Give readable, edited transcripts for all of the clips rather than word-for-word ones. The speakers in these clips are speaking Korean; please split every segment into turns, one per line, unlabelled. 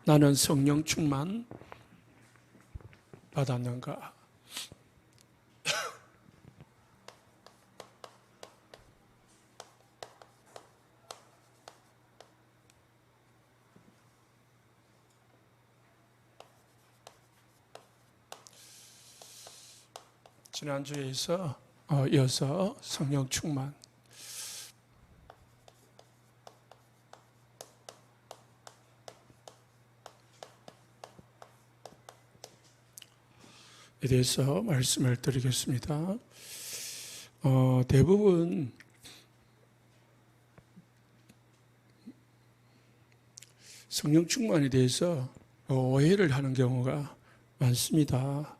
나는 성령 충만 받았는가? 지난주에 이어서 성령 충만. 에 대해서 말씀을 드리겠습니다. 대부분 성령 충만에 대해서 오해를 하는 경우가 많습니다.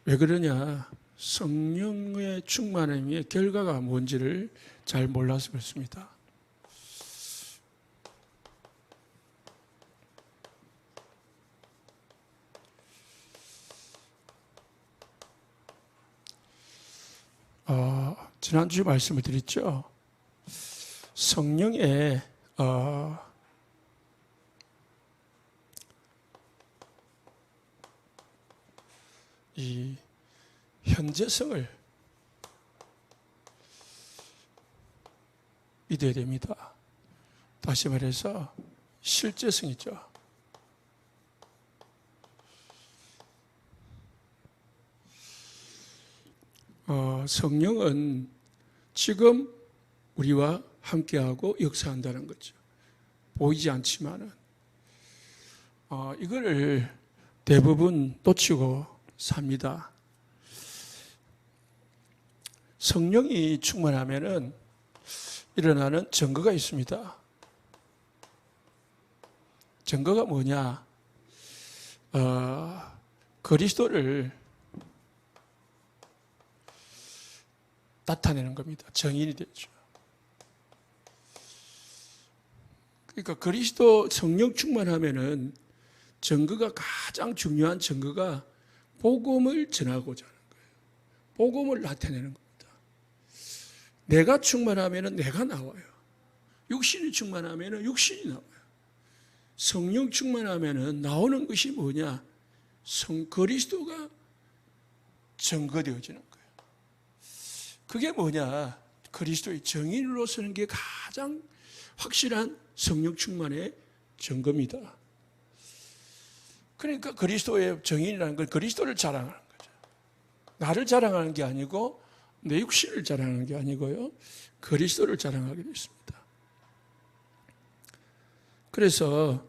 왜 그러냐? 성령의 충만함의 결과가 뭔지를 잘 몰라서 그렇습니다. 지난주에 말씀을 드렸죠. 성령의 이 현재성을 믿어야 됩니다. 다시 말해서 실제성이죠. 성령은 지금 우리와 함께하고 역사한다는 거죠. 보이지 않지만은 이거를 대부분 놓치고 삽니다. 성령이 충만하면은 일어나는 증거가 있습니다. 증거가 뭐냐? 그리스도를 나타내는 겁니다. 정인이 되죠. 그러니까 그리스도 성령 충만하면은 증거가 가장 중요한 증거가 복음을 전하고자 하는 거예요. 복음을 나타내는 겁니다. 내가 충만하면은 내가 나와요. 육신이 충만하면은 육신이 나와요. 성령 충만하면은 나오는 것이 뭐냐? 그리스도가 증거되어지는 거예요. 그게 뭐냐? 그리스도의 정인으로 서는 게 가장 확실한 성령 충만의 증거입니다. 그러니까 그리스도의 정인이라는 건 그리스도를 자랑하는 거죠. 나를 자랑하는 게 아니고 내 육신을 자랑하는 게 아니고요. 그리스도를 자랑하게 됐습니다. 그래서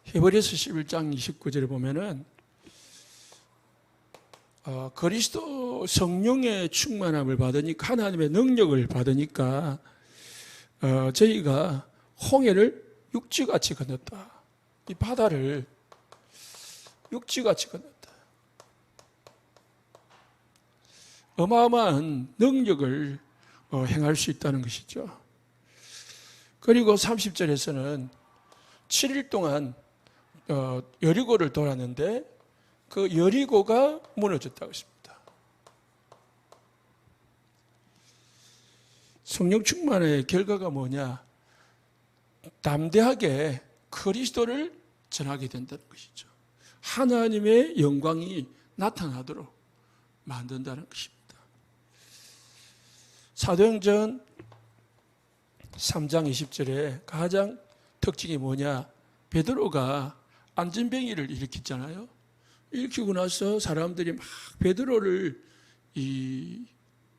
히브리서 11장 29절에 보면은 그리스도 성령의 충만함을 받으니까 하나님의 능력을 받으니까 저희가 홍해를 육지같이 건넜다. 이 바다를 육지같이 건넜다. 어마어마한 능력을 행할 수 있다는 것이죠. 그리고 30절에서는 7일 동안 여리고를 돌았는데 그 여리고가 무너졌다고 했습니다. 성령 충만의 결과가 뭐냐? 담대하게 그리스도를 전하게 된다는 것이죠. 하나님의 영광이 나타나도록 만든다는 것입니다. 사도행전 3장 20절에 가장 특징이 뭐냐? 베드로가 안진뱅이를 일으켰잖아요. 일으키고 나서 사람들이 막 베드로를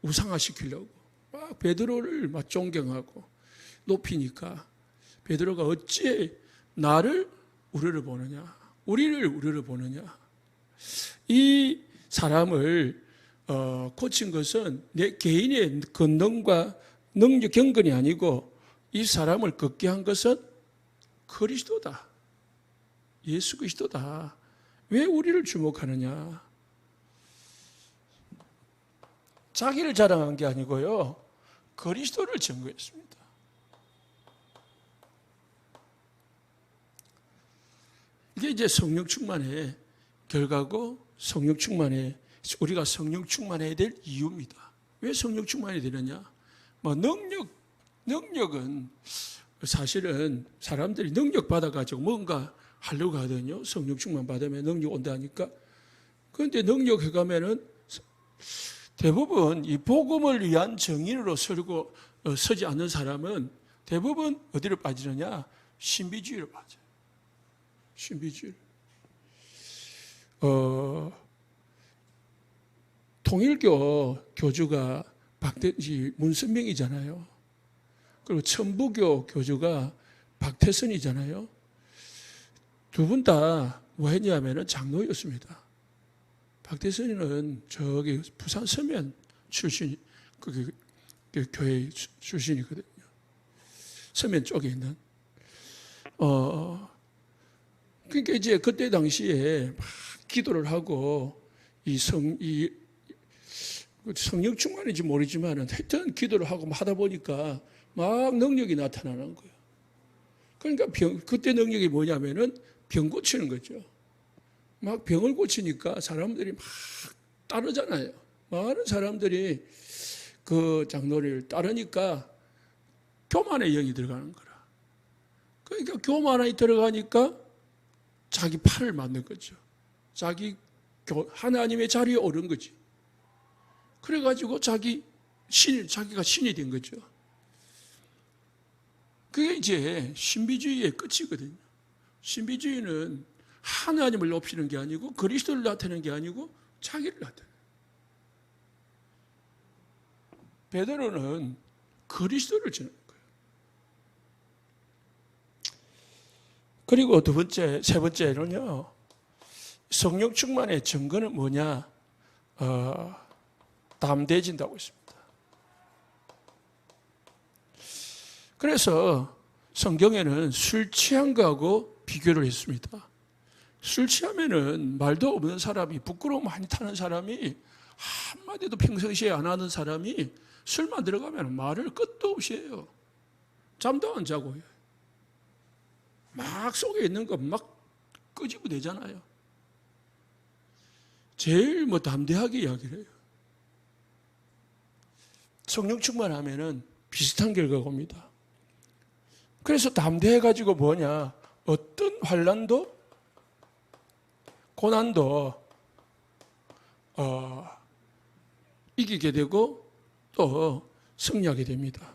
우상화시키려고 막 베드로를 막 존경하고 높이니까 베드로가 어찌 나를 우리를 보느냐? 우리를 우리를 보느냐? 이 사람을 고친 것은 내 개인의 권능과 능력 경건이 아니고 이 사람을 걷게 한 것은 그리스도다. 예수 그리스도다. 왜 우리를 주목하느냐? 자기를 자랑한 게 아니고요. 그리스도를 증거했습니다. 이게 이제 성령 충만의 결과고 성령 충만의 우리가 성령 충만해야 될 이유입니다. 왜 성령 충만해야 되느냐? 능력은 사실은 사람들이 능력 받아가지고 뭔가 하려고 하거든요. 성령 충만 받으면 능력 온다 하니까. 그런데 능력 해가면은 대부분 이 복음을 위한 정인으로 서지 않는 사람은 대부분 어디로 빠지느냐? 신비주의로 빠져요. 신비주의. 통일교 교주가 문선명이잖아요. 그리고 천부교 교주가 박태선이잖아요. 두 분 다 뭐 했냐면은 장로였습니다. 박태선이는 저기 부산 서면 출신, 그 교회 출신이거든요. 서면 쪽에 있는. 그러니까 이제 그때 당시에 막 기도를 하고 성령 충만인지 모르지만은 하여튼 기도를 하고 하다 보니까 막 능력이 나타나는 거예요. 그러니까 그때 능력이 뭐냐면은 병 고치는 거죠. 막 병을 고치니까 사람들이 막 따르잖아요. 많은 사람들이 그 장로를 따르니까 교만의 영이 들어가는 거라. 그러니까 교만이 들어가니까 자기 팔을 맞는 거죠. 하나님의 자리에 오른 거지. 그래가지고 자기가 신이 된 거죠. 그게 이제 신비주의의 끝이거든요. 신비주의는 하나님을 높이는 게 아니고 그리스도를 나타내는 게 아니고 자기를 나타내는 거예요. 베드로는 그리스도를 전하는 거예요. 그리고 세 번째는요. 성령 충만의 증거는 뭐냐? 담대해진다고 했습니다. 그래서 성경에는 술 취한 거하고 비교를 했습니다. 술 취하면은 말도 없는 사람이, 부끄러움 많이 타는 사람이, 한마디도 평상시에 안 하는 사람이 술만 들어가면 말을 끝도 없이 해요. 잠도 안 자고 해요. 막 속에 있는 거 막 끄집어내잖아요. 제일 담대하게 이야기를 해요. 성령 충만하면은 비슷한 결과가 옵니다. 그래서 담대해가지고 뭐냐? 어떤 환난도, 고난도 이기게 되고 또 승리하게 됩니다.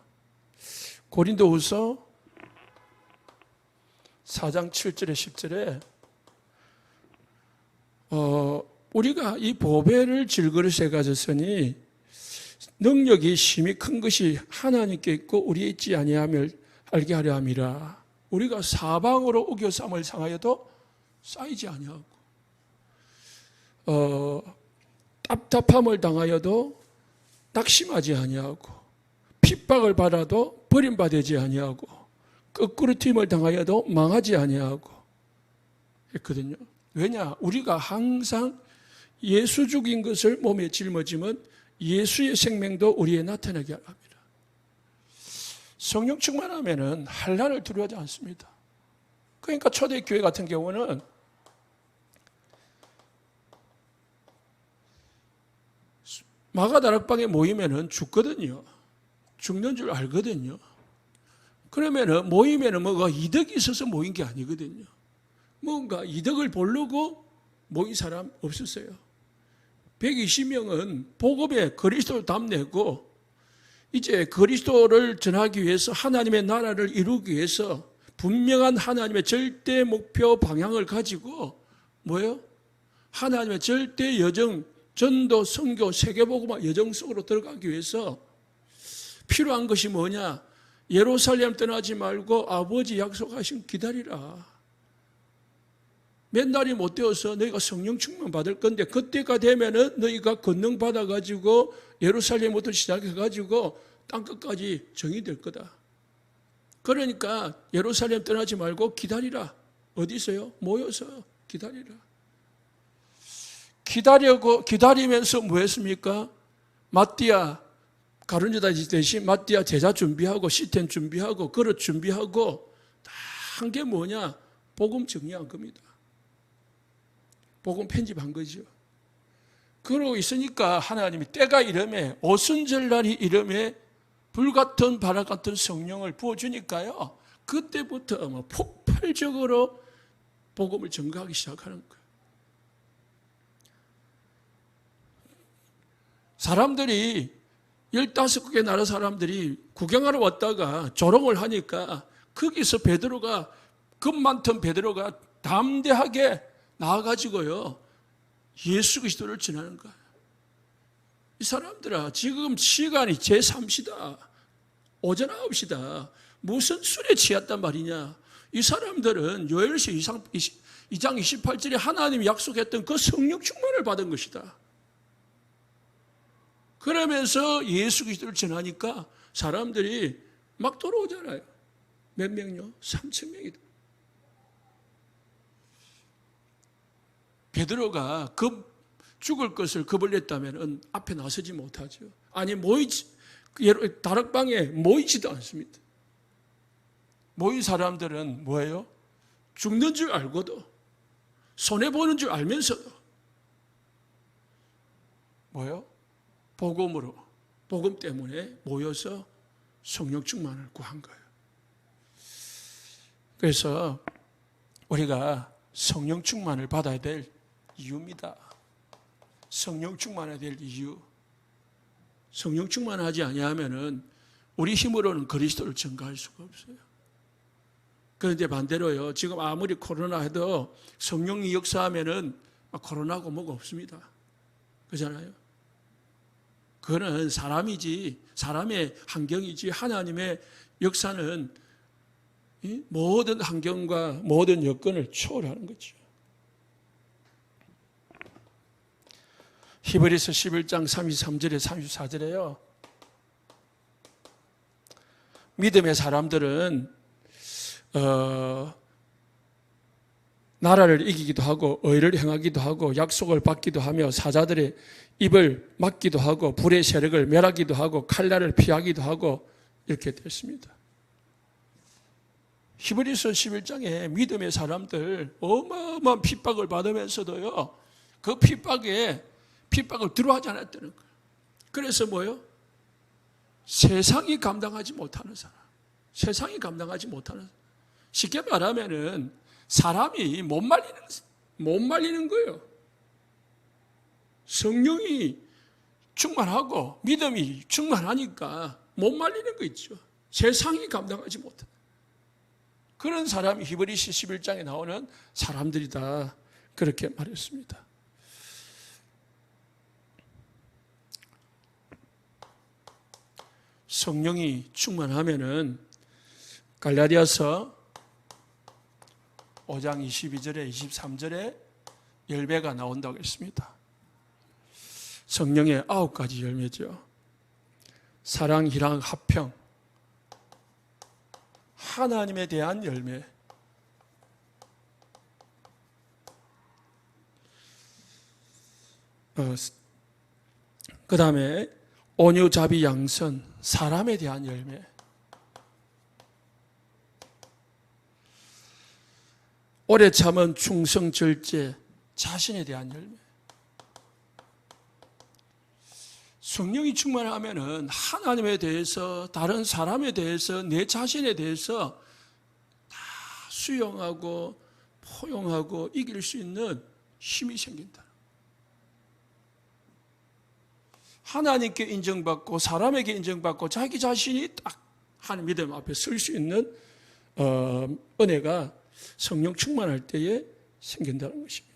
고린도후서 4장 7절에 10절에 우리가 이 보배를 질그릇에 가졌으니 능력이 심히 큰 것이 하나님께 있고 우리에 있지 아니함을 알게 하려 함이라. 우리가 사방으로 우겨쌈을 상하여도 쌓이지 아니하고 답답함을 당하여도 낙심하지 아니하고 핍박을 받아도 버림받지 아니하고 끄꾸러짐을 당하여도 망하지 아니하고 했거든요. 왜냐? 우리가 항상 예수 죽인 것을 몸에 짊어지면 예수의 생명도 우리에 나타나게 합니다. 성령 충만하면은 환난을 두려워하지 않습니다. 그러니까 초대교회 같은 경우는 마가다락방에 모이면은 죽거든요. 죽는 줄 알거든요. 그러면은 모이면은 뭐가 이득이 있어서 모인 게 아니거든요. 뭔가 이득을 보려고 모인 사람 없었어요. 120명은 복음에 그리스도를 담내고 이제 그리스도를 전하기 위해서 하나님의 나라를 이루기 위해서 분명한 하나님의 절대 목표 방향을 가지고 뭐예요? 하나님의 절대 여정, 전도, 선교, 세계복음화 여정 속으로 들어가기 위해서 필요한 것이 뭐냐? 예루살렘 떠나지 말고 아버지 약속하신 기다리라. 몇 날이 못 되어서 너희가 성령 충만 받을 건데 그때가 되면은 너희가 권능 받아가지고 예루살렘부터 시작해가지고 땅끝까지 정의될 거다. 그러니까 예루살렘 떠나지 말고 기다리라. 어디서요? 모여서 기다리라. 기다리면서 뭐 했습니까? 마띠아, 가룟유다 대신 마띠아 제자 준비하고 시텐 준비하고 그릇 준비하고 다 한 게 뭐냐? 복음 정리한 겁니다. 복음 편집한 거죠. 그러고 있으니까 하나님이 때가 이름에 오순절날이 이름에 불같은 바람 같은 성령을 부어주니까요. 그때부터 폭발적으로 복음을 전가하기 시작하는 거예요. 사람들이 15개 나라 사람들이 구경하러 왔다가 조롱을 하니까 거기서 베드로가 겁 많던 베드로가 담대하게 나와가지고요 예수 그리스도를 전하는 거예요. 이 사람들아 지금 시간이 제3시다. 오전 9시다. 무슨 술에 취했단 말이냐. 이 사람들은 요엘서 2장 28절에 하나님이 약속했던 그 성령 충만을 받은 것이다. 그러면서 예수 그리스도를 전하니까 사람들이 막 돌아오잖아요. 몇 명요? 3,000명이다. 베드로가 죽을 것을 겁을 냈다면 앞에 나서지 못하죠. 아니 다락방에 모이지도 않습니다. 모인 사람들은 뭐예요? 죽는 줄 알고도 손해보는 줄 알면서도 뭐예요? 복음 때문에 모여서 성령 충만을 구한 거예요. 그래서 우리가 성령 충만을 받아야 될 이유입니다. 성령 충만해야 될 이유. 성령 충만하지 아니하면은 우리 힘으로는 그리스도를 전가할 수가 없어요. 그런데 반대로요. 지금 아무리 코로나 해도 성령이 역사하면은 코로나고 뭐가 없습니다. 그렇잖아요. 그거는 사람이지, 사람의 환경이지 하나님의 역사는 모든 환경과 모든 여건을 초월하는 거죠. 히브리서 11장 33절에 34절에요. 믿음의 사람들은 나라를 이기기도 하고 의를 행하기도 하고 약속을 받기도 하며 사자들의 입을 막기도 하고 불의 세력을 멸하기도 하고 칼날을 피하기도 하고 이렇게 됐습니다. 히브리서 11장에 믿음의 사람들 어마어마한 핍박을 받으면서도요. 그 핍박을 들어하지 않았다는 거예요. 그래서 뭐예요? 세상이 감당하지 못하는 사람. 세상이 감당하지 못하는 사람. 쉽게 말하면은 사람이 못 말리는 거예요. 성령이 충만하고 믿음이 충만하니까 못 말리는 거 있죠. 세상이 감당하지 못하는 그런 사람이 히브리서 11장에 나오는 사람들이다. 그렇게 말했습니다. 성령이 충만하면은 갈라디아서 5장 22절에 23절에 열매가 나온다고 했습니다. 성령의 9가지 열매죠. 사랑, 희락, 화평, 하나님에 대한 열매, 그 다음에 온유, 자비, 양선, 사람에 대한 열매, 오래 참은 충성, 절제, 자신에 대한 열매. 성령이 충만하면은 하나님에 대해서, 다른 사람에 대해서, 내 자신에 대해서 다 수용하고 포용하고 이길 수 있는 힘이 생긴다. 하나님께 인정받고 사람에게 인정받고 자기 자신이 딱 하나님 믿음 앞에 설 수 있는 은혜가 성령 충만할 때에 생긴다는 것입니다.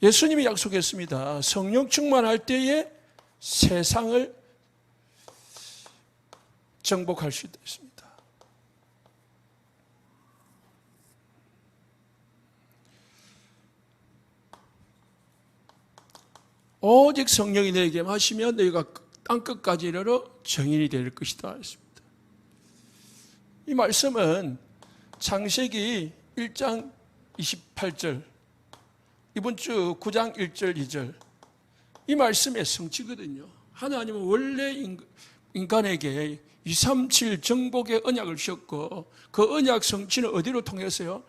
예수님이 약속했습니다. 성령 충만할 때에 세상을 정복할 수 있습니다. 오직 성령이 너에게 임하시면 너희가 땅끝까지 이르러 정인이 될 것이다 했습니다. 이 말씀은 창세기 1장 28절, 이번 주 9장 1절 2절 이 말씀의 성취거든요. 하나님은 원래 인간에게 237 정복의 언약을 주셨고 그 언약 성취는 어디로 통해서요?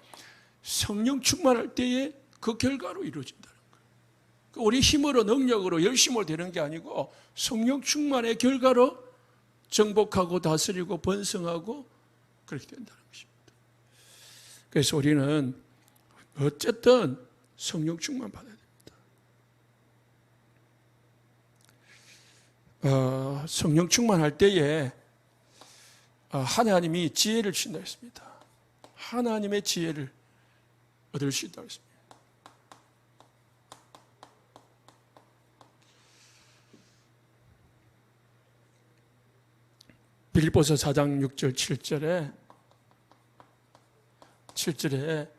성령 충만할 때에 그 결과로 이루어진다는 거예요. 237 정복의 언약을 주셨고 그 언약 성취는 어디로 통해서요? 성령 충만할 때에 그 결과로 이루어진다는 거예요. 237 정복의 언약을 주셨고 그 언약 성취는 어디로 통해서요? 성령 충만할 때에 그 결과로 이루어진다는 거예요. 우리 힘으로 능력으로 열심으로 되는 게 아니고 성령 충만의 결과로 정복하고 다스리고 번성하고 그렇게 된다는 것입니다. 그래서 우리는 어쨌든 성령 충만 받아야 됩니다. 성령 충만할 때에 하나님이 지혜를 주신다 했습니다. 하나님의 지혜를 얻을 수 있다고 했습니다. 빌립보서 4장 6절 7절에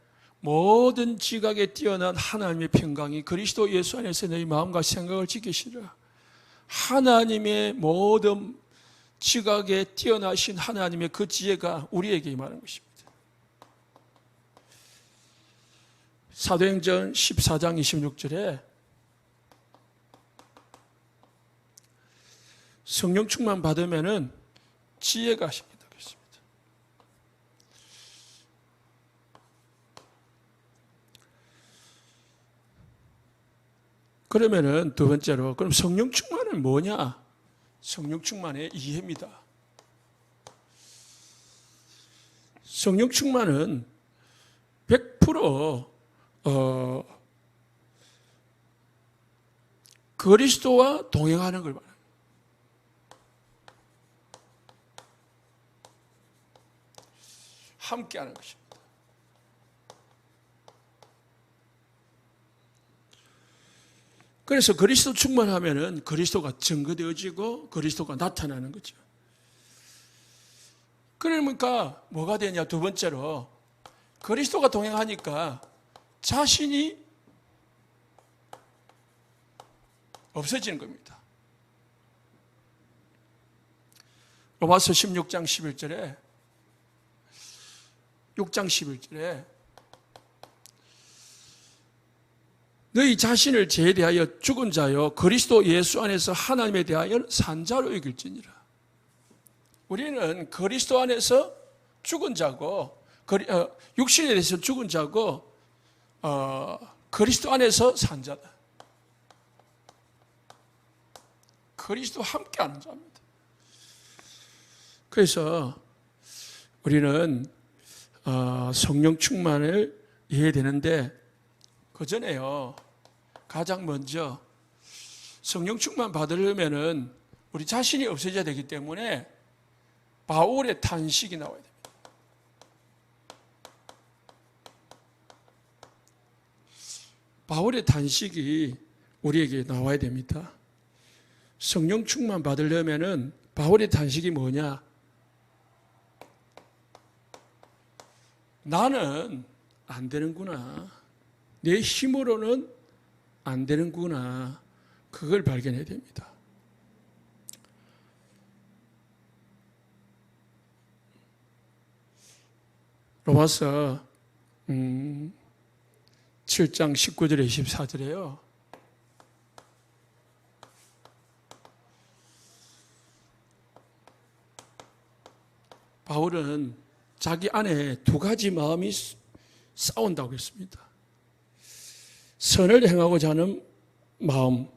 모든 지각에 뛰어난 하나님의 평강이 그리스도 예수 안에서 너희 마음과 생각을 지키시라. 하나님의 모든 지각에 뛰어나신 하나님의 그 지혜가 우리에게 임하는 것입니다. 사도행전 14장 26절에 성령 충만 받으면은 지혜가 생긴다고 했습니다. 그러면은 두 번째로, 그럼 성령 충만은 뭐냐? 성령 충만의 이해입니다. 성령 충만은 100% 그리스도와 동행하는 걸 말합니다. 함께하는 것입니다. 그래서 그리스도 충만하면은 그리스도가 증거되어지고 그리스도가 나타나는 거죠. 그러니까 뭐가 되냐? 두 번째로 그리스도가 동행하니까 자신이 없어지는 겁니다. 로마서 16장 11절에 6장 11절에 너희 자신을 죄에 대하여 죽은 자요 그리스도 예수 안에서 하나님에 대하여 산 자로 여길지니라. 우리는 그리스도 안에서 죽은 자고 육신에 대해서 죽은 자고 그리스도 안에서 산 자다. 그리스도 함께하는 자입니다. 그래서 우리는 성령 충만을 이해되는데 그 전에요. 가장 먼저 성령 충만 받으려면은 우리 자신이 없어져야 되기 때문에 바울의 탄식이 나와야 됩니다. 바울의 탄식이 우리에게 나와야 됩니다. 성령 충만 받으려면은 바울의 탄식이 뭐냐? 나는 안 되는구나. 내 힘으로는 안 되는구나. 그걸 발견해야 됩니다. 로마서 7장 19절에 24절에요. 바울은 자기 안에 두 가지 마음이 싸운다고 했습니다. 선을 행하고자 하는 마음,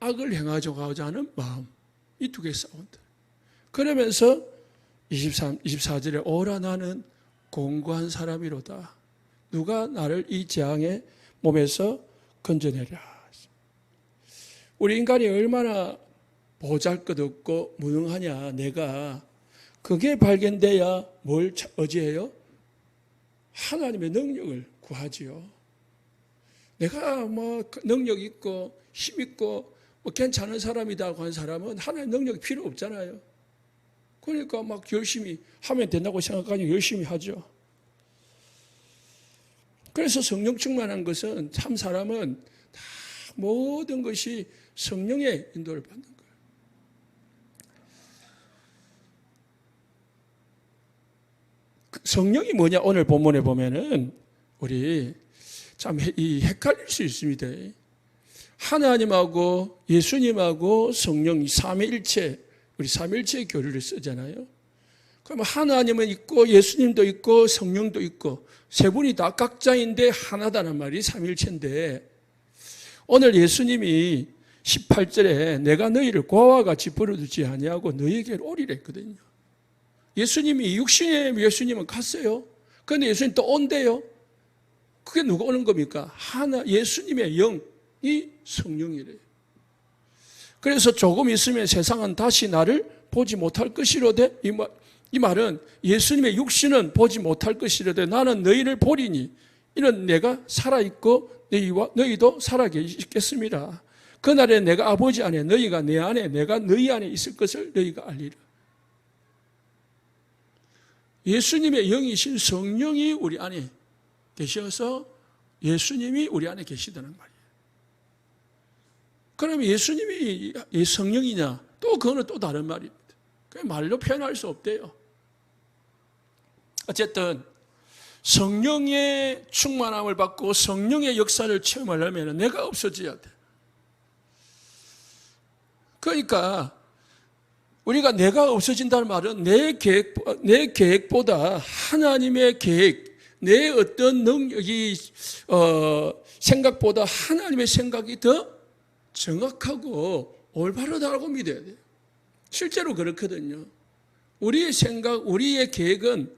악을 행하고자 하는 마음, 이 두 개 싸운다. 그러면서 24절에 오라 나는 공고한 사람이로다. 누가 나를 이 재앙의 몸에서 건져내랴. 우리 인간이 얼마나 보잘것없고 무능하냐. 내가 그게 발견돼야 뭘 의지해요? 하나님의 능력을 구하지요. 내가 능력 있고 힘 있고 괜찮은 사람이라고 한 사람은 하나님의 능력이 필요 없잖아요. 그러니까 열심히 하면 된다고 생각하니 열심히 하죠. 그래서 성령 충만한 것은 참 사람은 다 모든 것이 성령의 인도를 받는 거예요. 성령이 뭐냐? 오늘 본문에 보면은 우리 참 헷갈릴 수 있습니다. 하나님하고 예수님하고 성령 삼위일체, 우리 삼위일체의 교리를 쓰잖아요. 그러면 하나님은 있고 예수님도 있고 성령도 있고 세 분이 다 각자인데 하나다는 말이 삼위일체인데 오늘 예수님이 18절에 내가 너희를 고아와 같이 버려두지 아니하고 너희에게로 오리라 했거든요. 예수님이 육신의 예수님은 갔어요. 그런데 예수님 또 온대요. 그게 누가 오는 겁니까? 예수님의 영이 성령이래요. 그래서 조금 있으면 세상은 다시 나를 보지 못할 것이로되, 이 말은 예수님의 육신은 보지 못할 것이로되 나는 너희를 보리니 이는 내가 살아있고 너희도 살아계시겠습니다. 그날에 내가 아버지 안에 너희가 내 안에 내가 너희 안에 있을 것을 너희가 알리라. 예수님의 영이신 성령이 우리 안에 계셔서 예수님이 우리 안에 계시다는 말이에요. 그러면 예수님이 성령이냐? 또 그거는 또 다른 말입니다. 말로 표현할 수 없대요. 어쨌든 성령의 충만함을 받고 성령의 역사를 체험하려면 내가 없어져야 돼. 그러니까 우리가 내가 없어진다는 말은 내 계획보다 하나님의 계획, 내 어떤 능력이 생각보다 하나님의 생각이 더 정확하고 올바르다고 믿어야 돼요. 실제로 그렇거든요. 우리의 생각, 우리의 계획은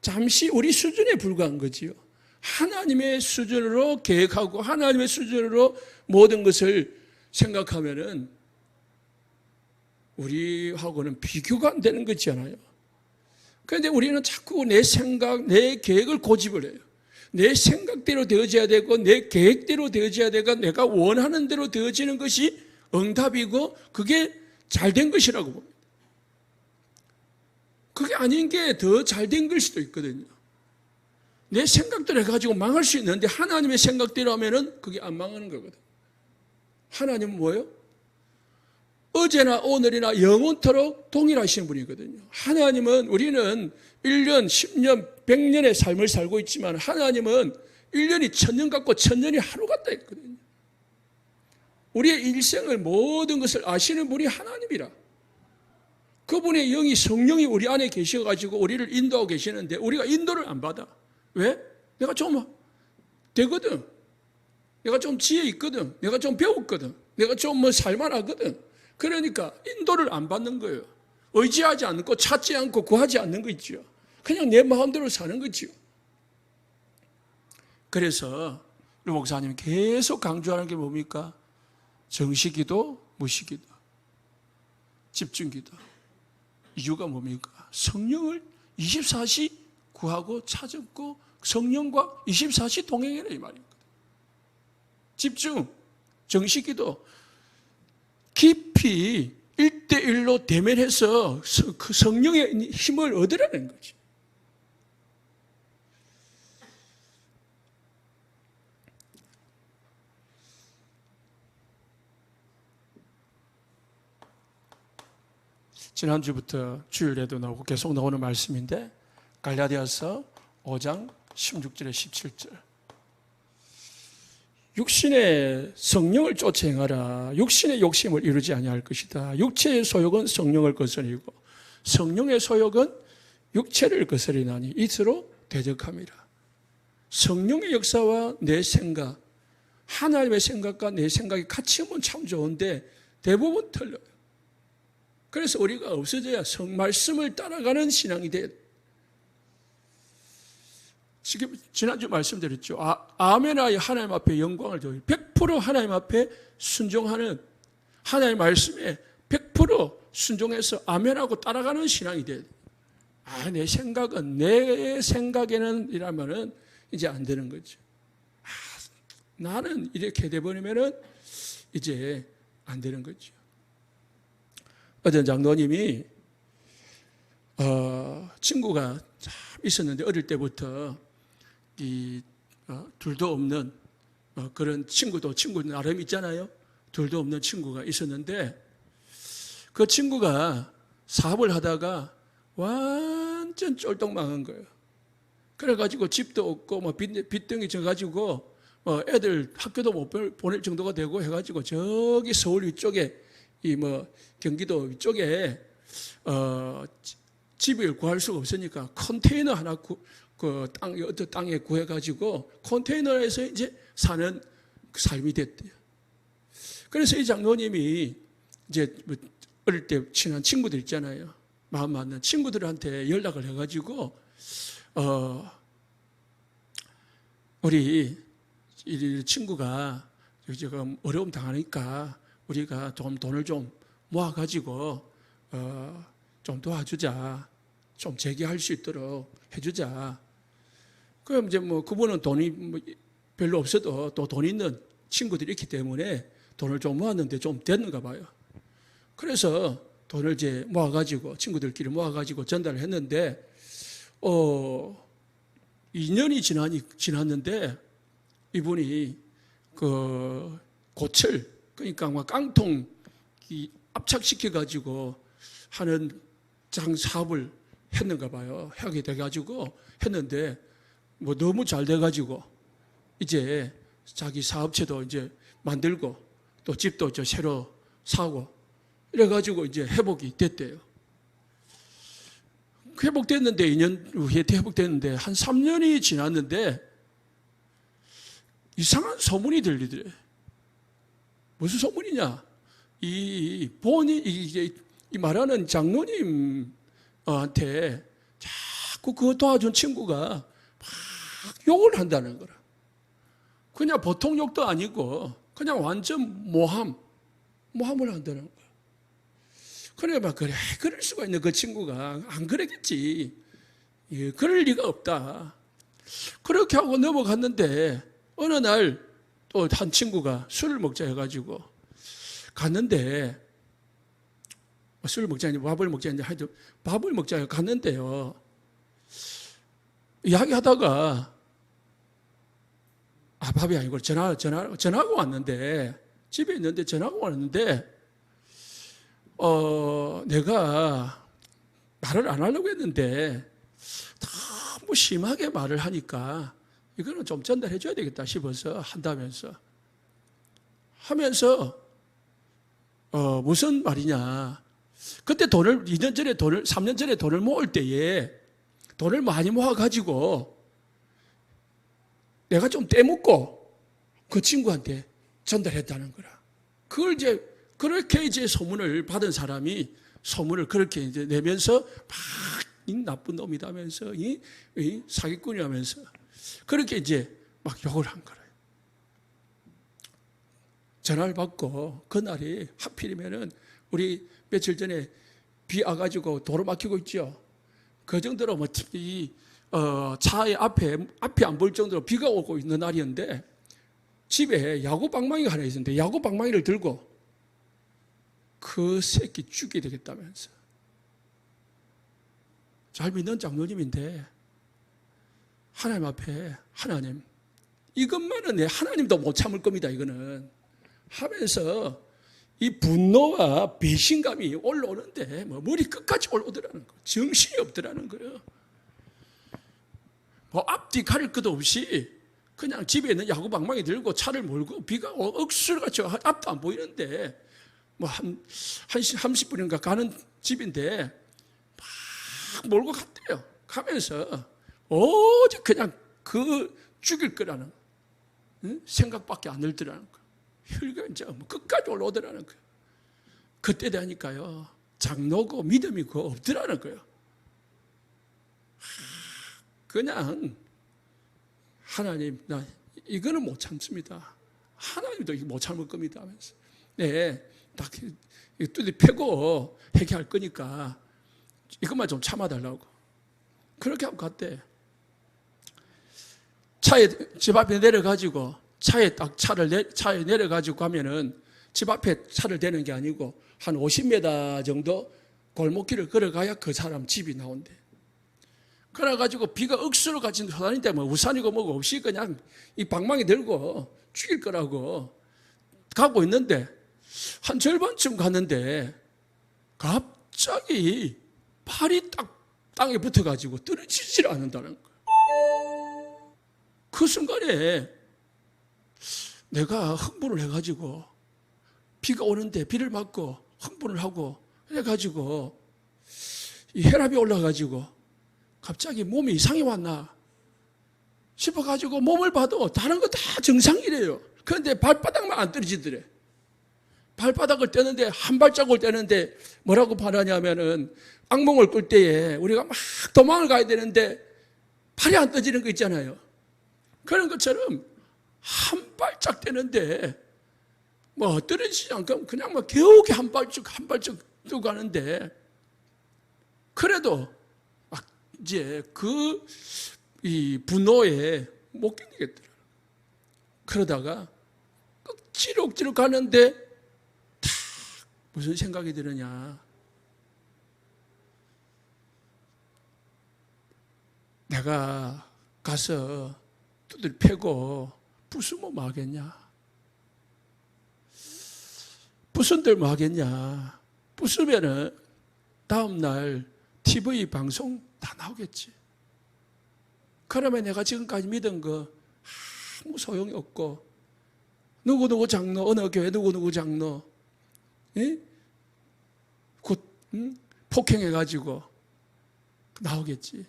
잠시 우리 수준에 불과한 거지요. 하나님의 수준으로 계획하고 하나님의 수준으로 모든 것을 생각하면은 우리하고는 비교가 안 되는 거잖아요. 그런데 우리는 자꾸 내 생각, 내 계획을 고집을 해요. 내 생각대로 되어져야 되고 내 계획대로 되어져야 되고 내가 원하는 대로 되어지는 것이 응답이고 그게 잘된 것이라고 봅니다. 그게 아닌 게 더 잘된 걸 수도 있거든요. 내 생각대로 해가지고 망할 수 있는데 하나님의 생각대로 하면은 그게 안 망하는 거거든. 하나님은 뭐예요? 어제나 오늘이나 영원토록 동일하신 분이거든요. 하나님은 우리는 1년, 10년, 100년의 삶을 살고 있지만 하나님은 1년이 1000년 같고 1000년이 하루 같다 했거든요. 우리의 일생을 모든 것을 아시는 분이 하나님이라. 그분의 영이 성령이 우리 안에 계셔가지고 우리를 인도하고 계시는데 우리가 인도를 안 받아. 왜? 내가 좀 되거든. 내가 좀 지혜 있거든. 내가 좀 배웠거든. 내가 좀 살만하거든. 그러니까 인도를 안 받는 거예요. 의지하지 않고 찾지 않고 구하지 않는 거 있죠. 그냥 내 마음대로 사는 거죠. 그래서 우리 목사님 계속 강조하는 게 뭡니까? 정식기도, 무식기도, 집중기도. 이유가 뭡니까? 성령을 24시 구하고 찾았고 성령과 24시 동행해라 이 말입니다. 집중, 정식기도 깊이 1대1로 대면해서 그 성령의 힘을 얻으라는 거지. 지난주부터 주일에도 나오고 계속 나오는 말씀인데 갈라디아서 5장 16절에 17절 육신의 성령을 쫓아 행하라. 육신의 욕심을 이루지 아니할 것이다. 육체의 소욕은 성령을 거스리고 성령의 소욕은 육체를 거스리나니 이스로 대적함이라. 성령의 역사와 내 생각, 하나님의 생각과 내 생각이 같이 오면 참 좋은데 대부분 틀려요. 그래서 우리가 없어져야 말씀을 따라가는 신앙이 돼야 돼. 지금 지난주 말씀드렸죠. 아멘하여 하나님 앞에 영광을 돌려 100% 하나님 앞에 순종하는 하나님의 말씀에 100% 순종해서 아멘하고 따라가는 신앙이 돼야 돼. 내 생각은 내 생각에는 이라면은 이제 안 되는 거죠. 나는 이렇게 돼버리면은 이제 안 되는 거죠. 어떤 장로님이 친구가 참 있었는데 어릴 때부터 둘도 없는 그런 친구 나름 있잖아요. 둘도 없는 친구가 있었는데 그 친구가 사업을 하다가 완전 쫄딱 망한 거예요. 그래가지고 집도 없고 빚덩이 져가지고 애들 학교도 못 보낼 정도가 되고 해가지고 저기 서울 위쪽에 경기도 위쪽에 집을 구할 수가 없으니까 컨테이너 하나 어떤 땅에 구해가지고 컨테이너에서 이제 사는 삶이 됐대요. 그래서 이 장로님이 이제 뭐 어릴 때 친한 친구들 있잖아요. 마음 맞는 친구들한테 연락을 해가지고, 우리 이 친구가 지금 어려움 당하니까 우리가 좀 돈을 좀 모아가지고, 좀 도와주자. 좀 재기할 수 있도록 해주자. 그럼 이제 뭐 그분은 돈이 뭐 별로 없어도 또 돈 있는 친구들이 있기 때문에 돈을 좀 모았는데 좀 됐는가 봐요. 그래서 돈을 이제 모아가지고 친구들끼리 모아가지고 전달을 했는데 2년이 지났는데 이분이 그 고철 그러니까 막 깡통 압착시켜가지고 하는 사업을 했는가 봐요. 하게 돼가지고 했는데 뭐 너무 잘 돼가지고 이제 자기 사업체도 이제 만들고 또 집도 저 새로 사고 이래가지고 이제 회복이 됐대요. 회복됐는데 2년 후에 회복됐는데 한 3년이 지났는데 이상한 소문이 들리더래. 무슨 소문이냐? 이 말하는 장로님한테 자꾸 그거 도와준 친구가 막 욕을 한다는 거라. 그냥 보통 욕도 아니고 그냥 완전 모함을 한다는 거야. 그래 막 그래 그럴 수가 있는 그 친구가 안 그랬겠지. 예, 그럴 리가 없다. 그렇게 하고 넘어갔는데 어느 날 또 한 친구가 술을 먹자 해가지고 갔는데 술을 먹자 아니고 밥을 먹자 아니고 하여튼 밥을 먹자 해서 갔는데요. 이야기하다가 밥이 아니고 전화가 왔는데 집에 있는데 전화가 왔는데 내가 말을 안 하려고 했는데 너무 심하게 말을 하니까 이거는 좀 전달해 줘야 되겠다 싶어서 한다면서 하면서 무슨 말이냐. 그때 3년 전에 돈을 모을 때에 돈을 많이 모아가지고 내가 좀 떼먹고 그 친구한테 전달했다는 거라. 그걸 이제 그렇게 이제 소문을 받은 사람이 소문을 그렇게 이제 내면서 막 이 나쁜 놈이다 하면서 이 사기꾼이 하면서 그렇게 이제 막 욕을 한 거예요. 전화를 받고 그날이 하필이면은 우리 며칠 전에 비 와가지고 도로 막히고 있죠. 그 정도로 뭐 차의 앞에 안 보일 정도로 비가 오고 있는 날이었는데 집에 야구 방망이가 하나 있었는데 야구 방망이를 들고 그 새끼 죽게 되겠다면서. 잘 믿는 장로님인데 하나님 앞에 하나님 이것만은 내 하나님도 못 참을 겁니다. 이거는 하면서 이 분노와 배신감이 올라오는데 뭐 머리 끝까지 올라오더라는 거예요. 정신이 없더라는 거예요. 뭐 앞뒤 가릴 것도 없이 그냥 집에 있는 야구 방망이 들고 차를 몰고 비가 억수같이 앞도 안 보이는데 뭐 한 30분인가 가는 집인데 막 몰고 갔대요. 가면서 오직 그냥 그 죽일 거라는 생각밖에 안 들더라는 거예요. 혈기가 이제 끝까지 올라오더라는 거예요. 그때 되니까요 장로고 믿음이 그거 없더라는 거예요. 그냥 하나님 나 이거는 못 참습니다. 하나님도 이거 못 참을 겁니다 하면서 네, 딱 뚜디 패고 회개할 거니까 이것만 좀 참아달라고 그렇게 하고 갔대. 집 앞에 내려가지고 차에 내려가지고 가면은 집 앞에 차를 대는 게 아니고 한 50m 정도 골목길을 걸어가야 그 사람 집이 나온대. 그래가지고 비가 억수로 같이 쏟아지는데 뭐 우산이고 뭐고 없이 그냥 이 방망이 들고 죽일 거라고 가고 있는데 한 절반쯤 갔는데 갑자기 팔이 딱 땅에 붙어가지고 떨어지질 않는다는 거예요. 그 순간에 내가 흥분을 해가지고 비가 오는데 비를 맞고 흥분을 하고 해가지고 이 혈압이 올라가지고 갑자기 몸이 이상이 왔나 싶어가지고 몸을 봐도 다른 거 다 정상이래요. 그런데 발바닥만 안 떨어지더래. 발바닥을 떼는데, 한 발자국을 떼는데 뭐라고 말하냐면은, 악몽을 꿀 때에 우리가 막 도망을 가야 되는데 팔이 안 떠지는 거 있잖아요. 그런 것처럼 한 발짝 떼는데 뭐 떨어지지 않고 그냥 막 겨우게 한 발짝 뛰고 가는데, 그래도 막 이제 이 분노에 못 견디겠더라. 그러다가 억지로 가는데 탁 무슨 생각이 드느냐. 내가 가서 두들 패고 부수면 뭐 하겠냐. 부순들 뭐 하겠냐. 부수면은 다음날 TV 방송 다 나오겠지. 그러면 내가 지금까지 믿은 거 아무 소용이 없고, 누구누구 장로, 어느 교회 누구누구 장로, 곧 폭행해가지고 나오겠지.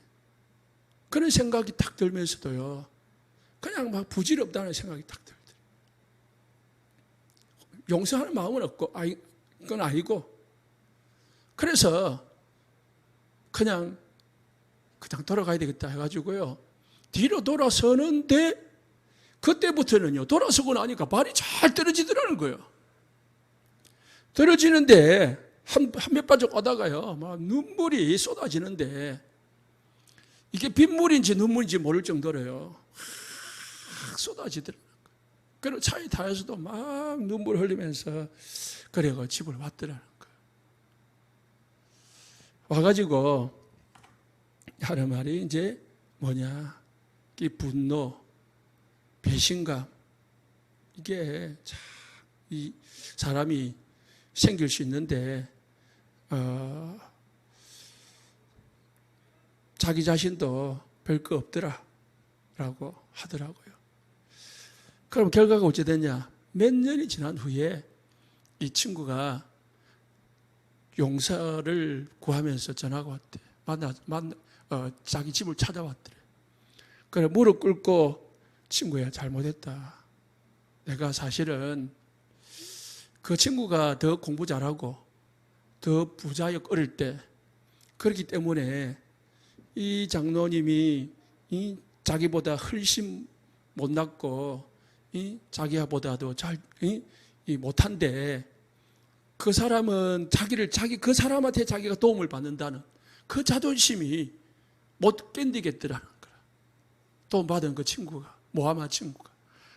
그런 생각이 탁 들면서도요, 그냥 막 부질없다는 생각이 탁 들더라고요. 용서하는 마음은 없고, 그건 아니고, 그래서 그냥 돌아가야 되겠다 해가지고요, 뒤로 돌아서는데, 그때부터는요, 돌아서고 나니까 발이 잘 떨어지더라는 거예요. 떨어지는데, 몇 발짝 가다가요, 막 눈물이 쏟아지는데, 이게 빗물인지 눈물인지 모를 정도로요, 확 쏟아지더라는 거예요. 그리고 차에 타서도 막 눈물 흘리면서, 그래가 집을 왔더라는 거예요. 와가지고, 하는 말이 이제 뭐냐, 이 분노, 배신감, 이게 참 이 사람이 생길 수 있는데, 자기 자신도 별거 없더라 라고 하더라고요. 그럼 결과가 어찌 됐냐? 몇 년이 지난 후에 이 친구가 용서를 구하면서 전화가 왔대. 자기 집을 찾아왔더래. 그래, 무릎 꿇고, 친구야, 잘못했다. 내가 사실은 그 친구가 더 공부 잘하고 더 부자였 어릴 때, 그렇기 때문에 이 장로님이 자기보다 훨씬 못났고 자기보다도 못한데, 그 사람은 그 사람한테 자기가 도움을 받는다는 그 자존심이 못 견디겠더라는 거야. 도움받은 그 친구가, 모하마 친구가.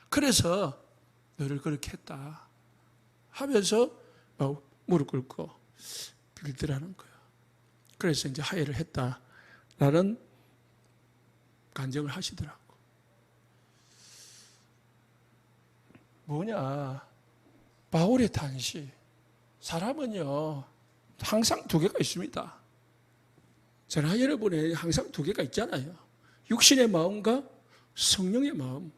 그래서 너를 그렇게 했다 하면서 무릎 꿇고 빌더라는 거야. 그래서 이제 하해를 했다라는 간증을 하시더라고. 뭐냐, 바울의 탄식. 사람은요, 항상 두 개가 있습니다. 저나 여러분에 항상 두 개가 있잖아요. 육신의 마음과 성령의 마음.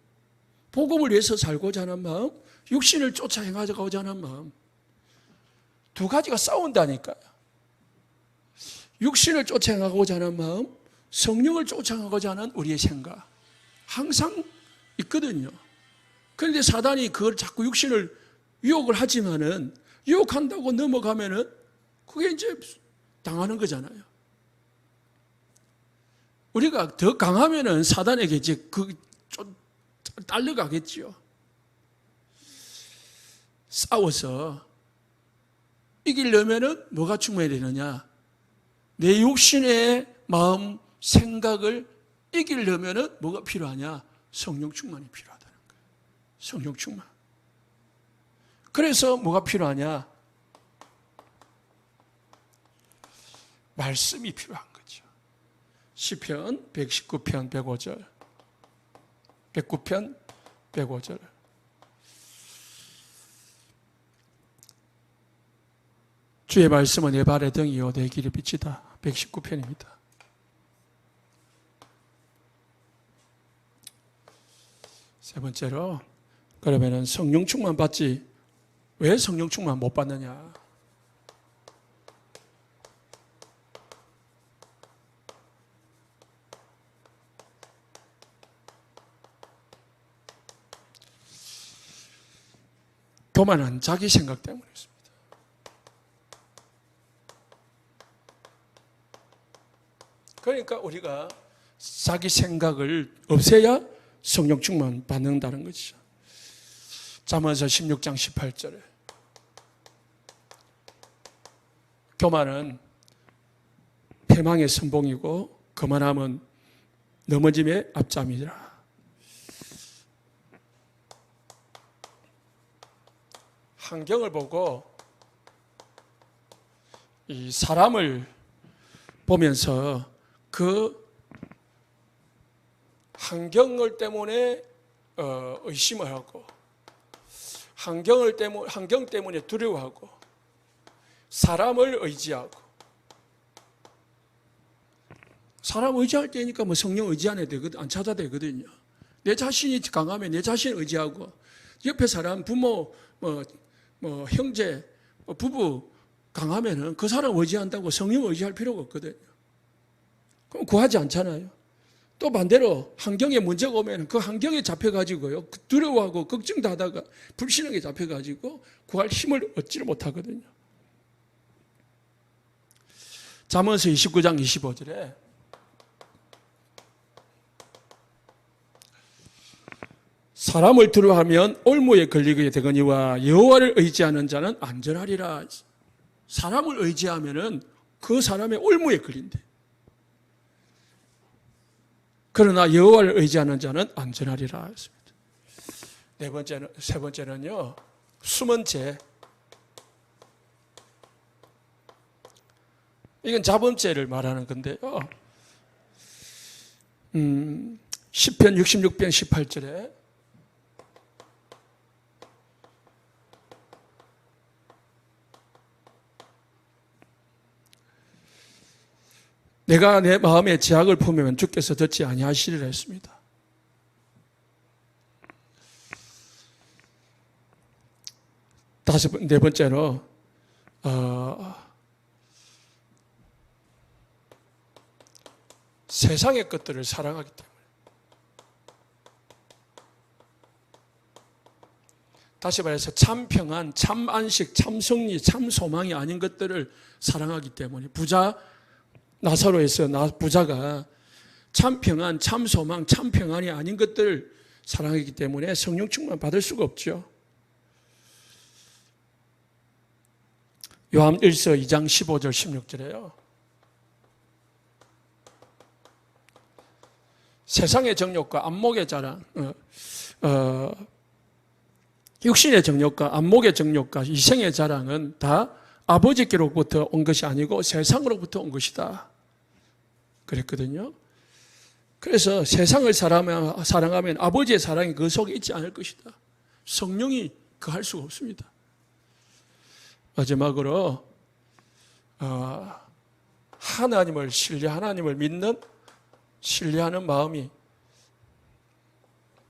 복음을 위해서 살고자 하는 마음, 육신을 쫓아 행하고자 하는 마음. 두 가지가 싸운다니까요. 육신을 쫓아 행하고자 하는 마음, 성령을 쫓아 행하고자 하는 우리의 생각. 항상 있거든요. 그런데 사단이 그걸 자꾸 육신을 유혹을 하지만은, 유혹한다고 넘어가면은 그게 이제 당하는 거잖아요. 우리가 더 강하면은 사단에게 이제 좀 딸려가겠지요. 싸워서 이기려면은 뭐가 충만해야 되느냐? 내 육신의 마음, 생각을 이기려면은 뭐가 필요하냐? 성령 충만이 필요하다는 거예요. 성령 충만. 그래서 뭐가 필요하냐? 말씀이 필요한 거죠. 시편 119편 105절, 109편 105절. 주의 말씀은 내 발의 등이요 내 길의 빛이다. 119편입니다. 세 번째로, 그러면은 성령 충만 받지 왜 성령 충만 못 받느냐? 교만은 자기 생각 때문이었습니다. 그러니까 우리가 자기 생각을 없애야 성령 충만 받는다는 것이죠. 잠언서 16장 18절에 교만은 패망의 선봉이고 거만함은 넘어짐의 앞잠이라. 환경을 보고 이 사람을 보면서 그 환경을 때문에 의심을 하고 환경 때문에 두려워하고 사람을 의지하고 사람 의지할 때니까 뭐 성령 의지 안 해도 되거든, 안 찾아도 되거든요. 내 자신이 강하면 내 자신을 의지하고 옆에 사람 부모 형제 부부 강하면은 그 사람 의지한다고 성령 의지할 필요가 없거든요. 그럼 구하지 않잖아요. 또 반대로 환경에 문제가 오면 그 환경에 잡혀가지고요 두려워하고 걱정도 하다가 불신하게 잡혀가지고 구할 힘을 얻지를 못하거든요. 잠언서 29장 25절에 사람을 두려워하면 올무에 걸리게 되거니와 여호와를 의지하는 자는 안전하리라. 사람을 의지하면은 그 사람의 올무에 걸린대. 그러나 여호와를 의지하는 자는 안전하리라 했습니다. 세 번째는요, 숨은 죄. 이건 자범죄를 말하는 건데요. 시편 66편 18절에 내가 내 마음에 제약을 품으면 주께서 듣지 아니하시리라 했습니다. 네 번째로 세상의 것들을 사랑하기 때문에. 다시 말해서 참 평안, 참 안식, 참 승리, 참 소망이 아닌 것들을 사랑하기 때문에. 나사로에서 부자가 참 평안, 참 소망, 참 평안이 아닌 것들을 사랑하기 때문에 성령 충만 받을 수가 없죠. 요한 1서 2장 15절 16절에요. 세상의 정욕과 안목의 자랑, 육신의 정욕과 안목의 정욕과 이생의 자랑은 다 아버지께로부터 온 것이 아니고 세상으로부터 온 것이다. 그랬거든요. 그래서 세상을 사랑하면 아버지의 사랑이 그 속에 있지 않을 것이다. 성령이 그할 수가 없습니다. 마지막으로 하나님을 하나님을 믿는 신뢰하는 마음이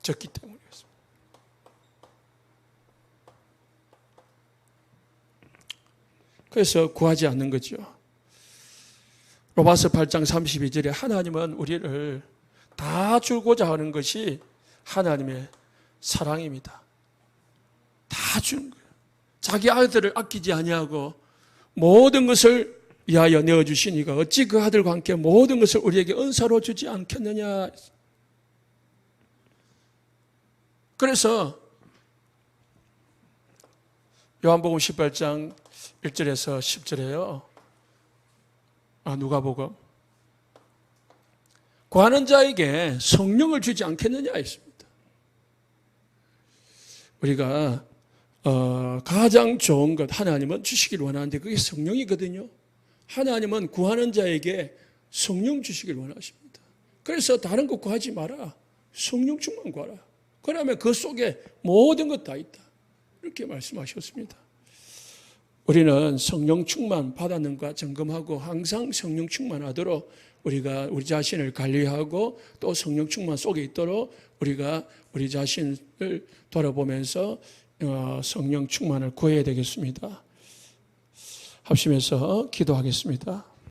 적기 때문이었습니다. 그래서 구하지 않는 거죠. 로마서 8장 32절에 하나님은 우리를 다 주고자 하는 것이 하나님의 사랑입니다. 다 주는 거예요. 자기 아들을 아끼지 아니하고 모든 것을 위하여 내어주시니까 어찌 그 아들과 함께 모든 것을 우리에게 은사로 주지 않겠느냐. 그래서 요한복음 18장 1절에서 10절에요. 누가복음 구하는 자에게 성령을 주지 않겠느냐 했습니다. 우리가 가장 좋은 것 하나님은 주시길 원하는데 그게 성령이거든요. 하나님은 구하는 자에게 성령 주시길 원하십니다. 그래서 다른 것 구하지 마라. 성령 충만 구하라. 그러면 그 속에 모든 것 다 있다. 이렇게 말씀하셨습니다. 우리는 성령 충만 받았는가 점검하고 항상 성령 충만하도록 우리가 우리 자신을 관리하고 또 성령 충만 속에 있도록 우리가 우리 자신을 돌아보면서 성령 충만을 구해야 되겠습니다. 합심해서 기도하겠습니다.